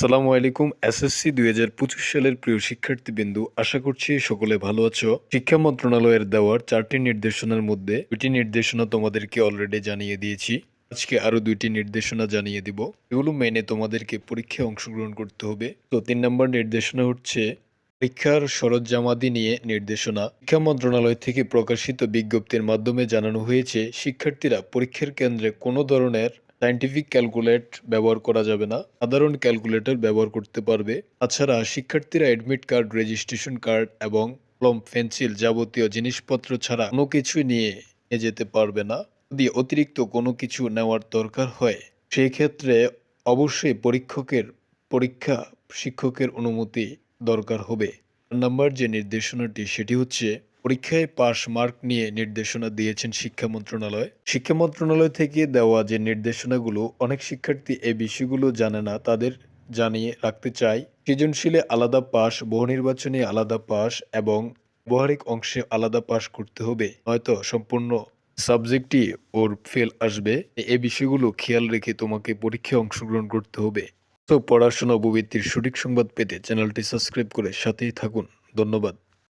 আসসালামু আলাইকুম। এসএসসি ২০২৫ সালের প্রিয় শিক্ষার্থীবৃন্দু, আশা করছি সকলে ভালো আছো। শিক্ষা মন্ত্রণালয়ের দেওয়ার ৪টি নির্দেশনার মধ্যে ২টি নির্দেশনা তোমাদেরকে অলরেডি জানিয়ে দিয়েছি। আজকে আরো ২টি নির্দেশনা জানিয়ে দিব। এগুলো মেনে তোমাদেরকে পরীক্ষায় অংশগ্রহণ করতে হবে। তো ৩ নম্বর নির্দেশনা হচ্ছে পরীক্ষার সরঞ্জামাদি নিয়ে নির্দেশনা। শিক্ষা মন্ত্রণালয় থেকে প্রকাশিত বিজ্ঞপ্তির মাধ্যমে জানানো হয়েছে, শিক্ষার্থীরা পরীক্ষার কেন্দ্রে কোনো ধরনের সায়েন্টিফিক ক্যালকুলেট ব্যবহার করা যাবে না, সাধারণ ক্যালকুলেটর ব্যবহার করতে পারবে। তাছাড়া শিক্ষার্থীরা অ্যাডমিট কার্ড, রেজিস্ট্রেশন কার্ড এবং কলম, পেন্সিল যাবতীয় জিনিসপত্র ছাড়া কোনো কিছু নিয়ে যেতে পারবে না। যদি অতিরিক্ত কোনো কিছু নেওয়ার দরকার হয়, সেই ক্ষেত্রে অবশ্যই পরীক্ষা শিক্ষকের অনুমতি দরকার হবে। ৪ নম্বর যে নির্দেশনাটি সেটি হচ্ছে পরীক্ষায় পাস মার্ক নিয়ে নির্দেশনা দিয়েছেন শিক্ষা মন্ত্রণালয়। শিক্ষা মন্ত্রণালয় থেকে দেওয়া যে নির্দেশনাগুলো, অনেক শিক্ষার্থী এই বিষয়গুলো জানে না, তাদের জানিয়ে রাখতে চাই। সৃজনশীলে আলাদা পাস, বহু নির্বাচনে আলাদা পাস এবং ব্যবহারিক অংশে আলাদা পাস করতে হবে, নয়তো সম্পূর্ণ সাবজেক্টই ওর ফেল আসবে। এই বিষয়গুলো খেয়াল রেখে তোমাকে পরীক্ষায় অংশগ্রহণ করতে হবে। তো পড়াশোনা উপবৃত্তির সঠিক সংবাদ পেতে চ্যানেলটি সাবস্ক্রাইব করে সাথেই থাকুন। ধন্যবাদ।